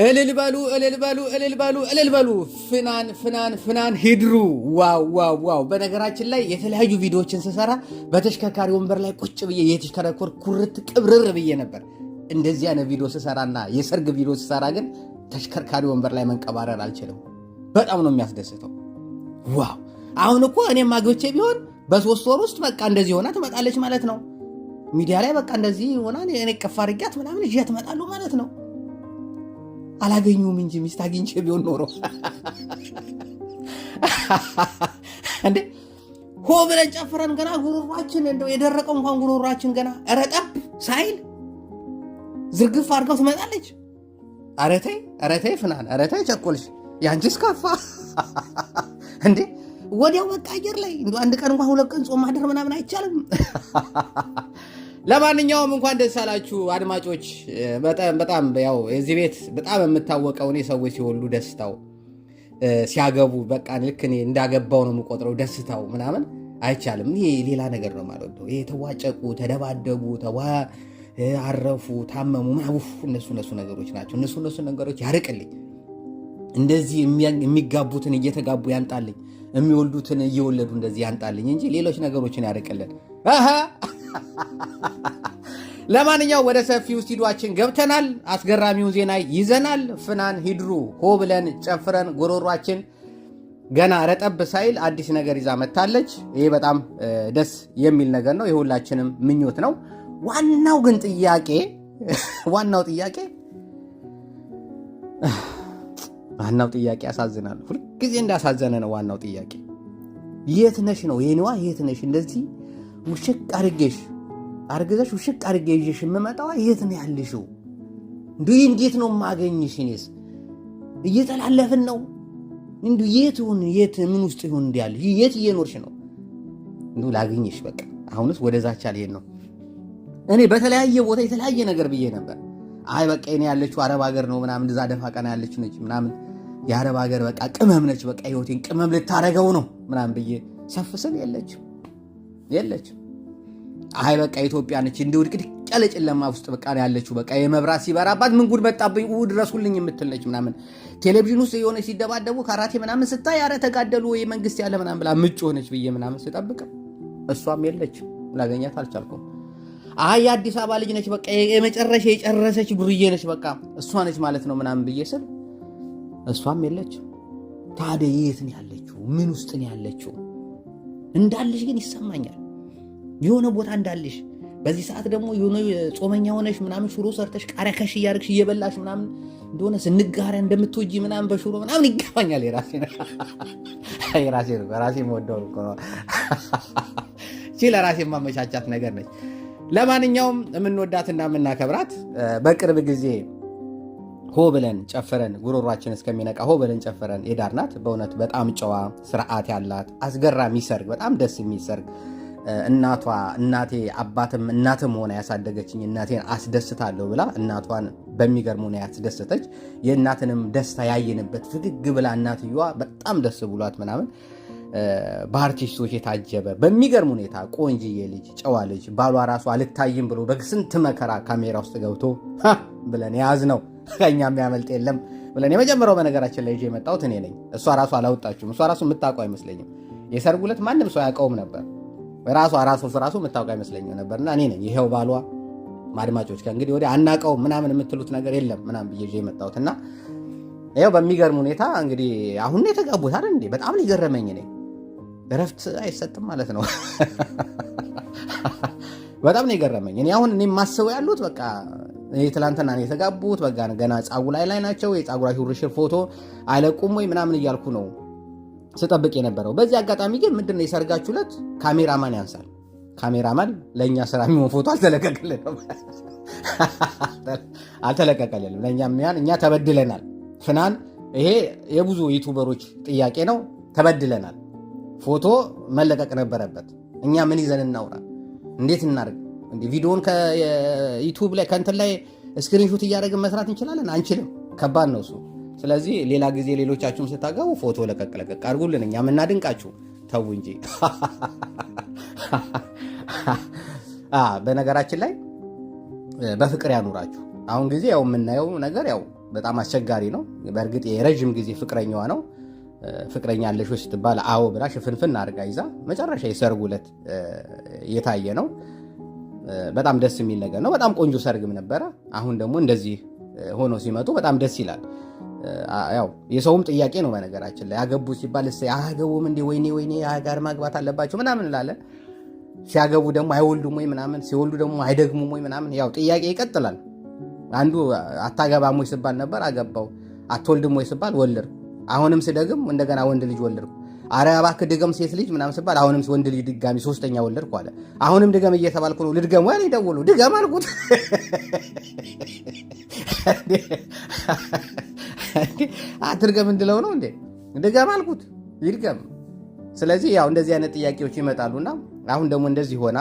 እልል በሉ ፍናን ሂድሩ። ዋው። በነገራችን ላይ የተለያዩ ቪዲዮዎችን ስሰራ በተሽከርካሪ ወንበር ላይ ቁጭ ብዬ የተሽከረኮር ኩርት ቅብርር ብዬ ነበር። እንደዚህ አይነት ቪዲዮ ስሰራና የሰርግ ቪዲዮ ስሰራ ግን ተሽከርካሪ ወንበር ላይ መንቀባረር አልችልም። በጣም ነው የሚያስደስተው። ዋው አሁን እኮ እኔም አግብቼ ቢሆን በ3 ወር ውስጥ በቃ እንደዚህ ሆና ትመጣለች ማለት ነው። ሚዲያ ላይ በቃ እንደዚህ ሆና እኔ ቀፋ አድርጊያት ምናምን ይዤ ትመጣለሁ ማለት ነው። አላገኙም እንጂ ሚስት አግኝቼ ቢሆን ኖሮ እንዴ ሆ ብለን ጨፍረን ገና ጉሮሯችን እንደው የደረቀው እንኳን ጉሮሯችን ገና ረጠብ ሳይል ዝርግፍ አድርገው ትመጣለች። ኧረ ተይ ፍናን፣ ኧረ ተይ ቸኮልሽ፣ ያንቺስ ከፋ እንዴ! ወዲያው በቃ አየር ላይ እንደው አንድ ቀን እንኳን 2 ቀን ጾም ማደር ምናምን አይቻልም። ለማንኛውም እንኳን ደስ አላችሁ አድማጮች። በጣም ያው እዚህ ቤት በጣም የምታወቀው እኔ ሰዎች ሲወልዱ ደስታው ሲያገቡ በቃ ልክ እኔ እንዳገባው ነው የምቆጥረው። ደስታው ምናምን አይቻልም። ይሄ ሌላ ነገር ነው ማለት ነው። ይሄ ተዋጨቁ፣ ተደባደቡ፣ አረፉ፣ ታመሙ እነሱ ነገሮች ናቸው። እነሱ ነገሮች ያርቅልኝ። እንደዚህ የሚጋቡትን እየተጋቡ ያንጣልኝ፣ የሚወልዱትን እየወለዱ እንደዚህ ያንጣልኝ እንጂ ሌሎች ነገሮችን ያርቅልን። ለማንኛውም ወደ ሰፊው ስቱዲዮአችን ገብተናል። አስገራሚውን ዜና ይዘናል። ፍናን ሂድሩ ሆ ብለን ጨፍረን ጎሮሯችን ገና ረጠብ ሳይል አዲስ ነገር ይዛ መታለች። ይሄ በጣም ደስ የሚል ነገር ነው። የሁላችንም ምኞት ነው። ዋናው ጥያቄ ያሳዝናል። ሁልጊዜ እንዳሳዘነ ነው። ዋናው ጥያቄ የት ነሽ ነው። የኔዋ የት ነሽ? እንደዚህ ውሽቅ አርግዘሽ ውሽቅ አርጌ ይዤሽ የምመጣዋ የት ነው ያልሽው? እንዲህ እንዴት ነው የማገኝሽ? እኔስ እየተላለፍን ነው። እንዲህ የት ምን ውስጥ ይሁን እንዲያል የት እየኖርሽ ነው? እንዲሁ ላገኝሽ በቃ። አሁንስ ወደዛች አልሄድ ነው። እኔ በተለያየ ቦታ የተለያየ ነገር ብዬ ነበር። አይ በቃ እኔ ያለችው አረብ ሀገር ነው ምናምን፣ እንደዛ ደፋ ቀና ያለች ነች ምናምን፣ የአረብ ሀገር በቃ ቅመም ነች፣ በቃ ህይወቴን ቅመም ልታረገው ነው ምናምን ብዬ ሰፍስል የለችም። አይ በቃ ኢትዮጵያ ነች እንዲሁ ድቅድቅ ያለ ጨለማ ውስጥ በቃ ያለችው፣ በቃ የመብራት ሲበራባት ምን ጉድ መጣብኝ ድረሱልኝ የምትል ነች ምናምን። ቴሌቪዥን ውስጥ የሆነ ሲደባደቡ ካራቴ ምናምን ስታይ ኧረ ተጋደሉ ወይ መንግስት ያለ ምናምን ብላ ምጭ ሆነች ብዬ ምናምን ስጠብቅ እሷም የለችም፣ ላገኛት አልቻልኩም። አይ የአዲስ አበባ ልጅ ነች በቃ የመጨረሻ የጨረሰች ዱርዬ ነች በቃ እሷ ነች ማለት ነው ምናምን ብዬ ስል እሷም የለችም። ታዲያ የት ነው ያለችው? ምን ውስጥ ነው ያለችው? እንዳልሽ ግን ይሰማኛል፣ የሆነ ቦታ እንዳልሽ። በዚህ ሰዓት ደግሞ የሆነ ጾመኛ ሆነሽ ምናምን ሽሮ ሰርተሽ ቃሪያ ከሽ እያደረግሽ እየበላሽ ምናምን እንደሆነ ስንጋሪያ እንደምትወጂ ምናምን በሽሮ ምናምን ይገባኛል። የራሴ መወደው ነው ለራሴ ማመቻቻት ነገር ነች። ለማንኛውም የምንወዳትና የምናከብራት በቅርብ ጊዜ ሆ ብለን ጨፍረን ጉሮሯችን እስከሚነቃ ሆ ብለን ጨፍረን የዳርናት በእውነት በጣም ጨዋ ስርዓት ያላት አስገራሚ ሰርግ፣ በጣም ደስ የሚል ሰርግ። እናቴ አባትም እናትም ሆነ ያሳደገችኝ እናቴን አስደስታለሁ ብላ እናቷን በሚገርም ሆነ ያስደሰተች፣ የእናትንም ደስታ ያየንበት ፍግግ ብላ እናትየዋ በጣም ደስ ብሏት ምናምን በአርቲስቶች የታጀበ በሚገርም ሁኔታ ቆንጅዬ ልጅ ጨዋ ልጅ ባሏ ራሱ አልታይም ብሎ በስንት መከራ ካሜራ ውስጥ ገብቶ ብለን ያዝ ነው ከኛ የሚያመልጥ የለም ብለን የመጀመሪያው በነገራችን ላይ ይዤ የመጣሁት እኔ ነኝ። እሷ ራሱ አላወጣችሁም። እሷ ራሱ የምታውቀው አይመስለኝም። የሰርጉ ዕለት ማንም ሰው ያውቀውም ነበር። ራሱ የምታውቀው አይመስለኝም ነበርና እኔ ነኝ ይሄው ባሏ። አድማጮች ከእንግዲህ ወዲያ አናውቀውም ምናምን የምትሉት ነገር የለም ምናምን ብዬ ይዤ የመጣሁትና ይኸው በሚገርም ሁኔታ እንግዲህ አሁን የተጋቡት አይደል እንዴ? በጣም ሊገረመኝ እኔ እረፍት አይሰጥም ማለት ነው። በጣም ነው የገረመኝ። እኔ አሁን የማስበው ያሉት በቃ ትላንትና ነው የተጋቡት፣ በቃ ገና ጸጉር ላይ ናቸው። የጸጉራቸው ርሽር ፎቶ አይለቁም ወይ ምናምን እያልኩ ነው ስጠብቅ የነበረው። በዚህ አጋጣሚ ግን ምንድነው የሰርጋችሁ ዕለት ካሜራማን ያንሳል። ካሜራማን ለእኛ ስራ የሚሆን ፎቶ አልተለቀቀልንም። ለእኛም እኛ ተበድለናል። ፍናን ይሄ የብዙ ዩቱበሮች ጥያቄ ነው። ተበድለናል። ፎቶ መለቀቅ ነበረበት። እኛ ምን ይዘን እናውራ? እንዴት እናርግ? እንዴ ቪዲዮን ከዩቲዩብ ላይ ከእንትን ላይ ስክሪንሾት እያደረግን መስራት እንችላለን? አንችልም። ከባድ ነው እሱ። ስለዚህ ሌላ ጊዜ ሌሎቻችሁም ስታገቡ ፎቶ ለቀቅ አድርጉልን። እኛ የምናድንቃችሁ ተው እንጂ። በነገራችን ላይ በፍቅር ያኑራችሁ። አሁን ጊዜ ያው የምናየው ነገር ያው በጣም አስቸጋሪ ነው። በእርግጥ የረጅም ጊዜ ፍቅረኛዋ ነው። ፍቅረኛ አለሽ ወይ ስትባል አዎ ብላ ሽፍንፍን አድርጋ ይዛ መጨረሻ የሰርጉ ዕለት የታየ ነው። በጣም ደስ የሚል ነገር ነው። በጣም ቆንጆ ሰርግም ነበረ። አሁን ደግሞ እንደዚህ ሆኖ ሲመጡ በጣም ደስ ይላል። ያው የሰውም ጥያቄ ነው በነገራችን ላይ ያገቡ ሲባል አያገቡም እንዴ ወይኔ ጋር ማግባት አለባቸው ምናምን እንላለን። ሲያገቡ ደግሞ አይወልዱም ወይ ምናምን፣ ሲወልዱ ደግሞ አይደግሙም ወይ ምናምን፣ ያው ጥያቄ ይቀጥላል። አንዱ አታገባም ወይ ሲባል ነበር አገባው፣ አትወልድም ወይ ሲባል ወልድ፣ አሁንም ስደግም እንደገና ወንድ ልጅ ወልድኩ፣ ኧረ እባክህ ድገም ሴት ልጅ ምናምን ሲባል አሁንም ወንድ ልጅ ድጋሚ ሶስተኛ ወልድኩ አለ። አሁንም ድገም እየተባልኩ ነው። ልድገም ወይ ደውሉ ድገም አልኩት። አትድገም እንድለው ነው እንዴ? ድገም አልኩት ይድገም። ስለዚህ ያው እንደዚህ አይነት ጥያቄዎች ይመጣሉና አሁን ደግሞ እንደዚህ ሆና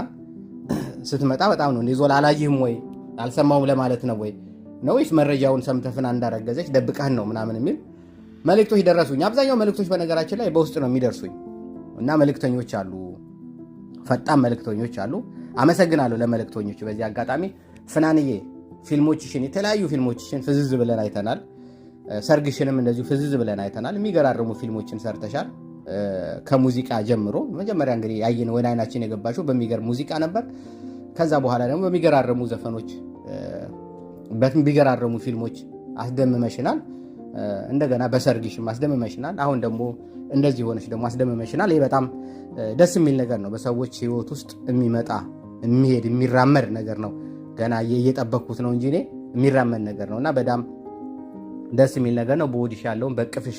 ስትመጣ በጣም ነው ዞላ አላየህም ወይ አልሰማውም ለማለት ነው ወይ ነው ወይስ መረጃውን ሰምተፍና እንዳረገዘች ደብቀህን ነው ምናምን የሚል መልእክቶች ደረሱኝ። አብዛኛው መልእክቶች በነገራችን ላይ በውስጥ ነው የሚደርሱኝ እና መልእክተኞች አሉ፣ ፈጣን መልእክተኞች አሉ። አመሰግናለሁ ለመልእክተኞች። በዚህ አጋጣሚ ፍናንዬ ፊልሞችሽን፣ የተለያዩ ፊልሞችሽን ፍዝዝ ብለን አይተናል። ሰርግሽንም እንደዚሁ ፍዝዝ ብለን አይተናል። የሚገራርሙ ፊልሞችን ሰርተሻል። ከሙዚቃ ጀምሮ መጀመሪያ እንግዲህ ያየን ወደ አይናችን የገባሽው በሚገርም ሙዚቃ ነበር። ከዛ በኋላ ደግሞ በሚገራርሙ ዘፈኖች፣ በሚገራርሙ ፊልሞች አስደምመሽናል። እንደገና በሰርግሽም አስደምመሽናል። አሁን ደግሞ እንደዚህ ሆነሽ ደግሞ አስደምመሽናል። ይህ በጣም ደስ የሚል ነገር ነው። በሰዎች ህይወት ውስጥ የሚመጣ የሚሄድ የሚራመድ ነገር ነው። ገና እየጠበቅኩት ነው እንጂ እኔ የሚራመድ ነገር ነው እና በጣም ደስ የሚል ነገር ነው። በወዲሽ ያለውን በቅፍሽ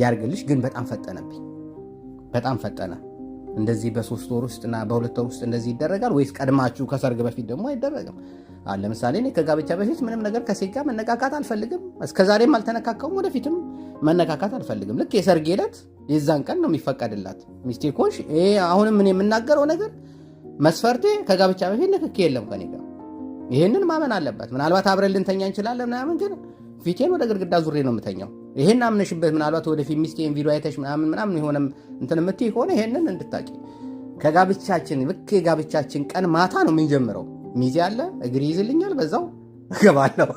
ያርግልሽ። ግን በጣም ፈጠነብኝ፣ በጣም ፈጠነ። እንደዚህ በ3 ወር ውስጥና በ2 ወር ውስጥ እንደዚህ ይደረጋል ወይስ ቀድማችሁ ከሰርግ በፊት ደግሞ አይደረግም? ለምሳሌ እኔ ከጋብቻ በፊት ምንም ነገር ከሴት ጋር መነካካት አልፈልግም። እስከዛሬም አልተነካካውም፣ ወደፊትም መነካካት አልፈልግም። ልክ የሰርግ ዕለት የዛን ቀን ነው የሚፈቀድላት ሚስቴ ኮንሽ። አሁንም እኔ የምናገረው ነገር መስፈርቴ ከጋብቻ በፊት ንክኪ የለም ከኔ ጋር። ይሄንን ማመን አለባት። ምናልባት አብረን ልንተኛ እንችላለን ምናምን፣ ግን ፊቴን ወደ ግድግዳ ዙሬ ነው የምተኛው። ይሄን አምነሽበት ምናልባት ወደፊት ሚስቴን ቪዲዮ አይተሽ ምናምን የሆነ እንትን የምትይ ከሆነ ይሄንን እንድታቂ ከጋብቻችን ልክ የጋብቻችን ቀን ማታ ነው የምንጀምረው። ሚዜ አለ፣ እግር ይዝልኛል፣ በዛው እገባለሁ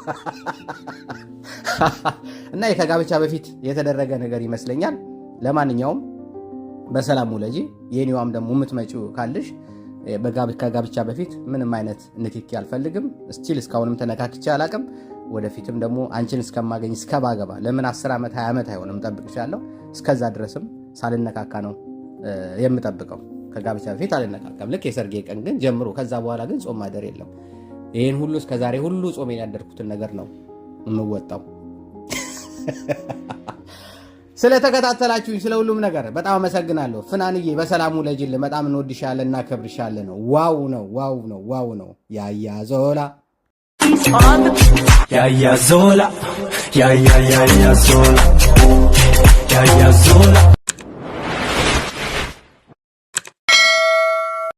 እና ከጋብቻ በፊት የተደረገ ነገር ይመስለኛል። ለማንኛውም በሰላም ውለጂ። የኔዋም ደግሞ የምትመጪው ካልሽ ከጋብቻ በፊት ምንም አይነት ንክኪ አልፈልግም። ስቲል እስካሁንም ተነካክቼ አላቅም። ወደፊትም ደግሞ አንቺን እስከማገኝ እስከባገባ ለምን 10 ዓመት 20 ዓመት አይሆንም ጠብቅሻለሁ። እስከዛ ድረስም ሳልነካካ ነው የምጠብቀው። ከጋብቻ በፊት አልነካካም። ልክ የሰርጌ ቀን ግን ጀምሮ ከዛ በኋላ ግን ጾም ማደር የለም። ይህን ሁሉ እስከዛሬ ሁሉ ጾም ያደርኩትን ነገር ነው የምወጣው። ስለተከታተላችሁኝ ስለ ሁሉም ነገር በጣም አመሰግናለሁ። ፍናንዬ በሰላሙ ለጅል በጣም እንወድሻለን እና ከብርሻለን። ዋው ነው ዋው ነው ዋው ነው። ያያ ዞላ ያያ ዞላ ያያ ዞላ ያያ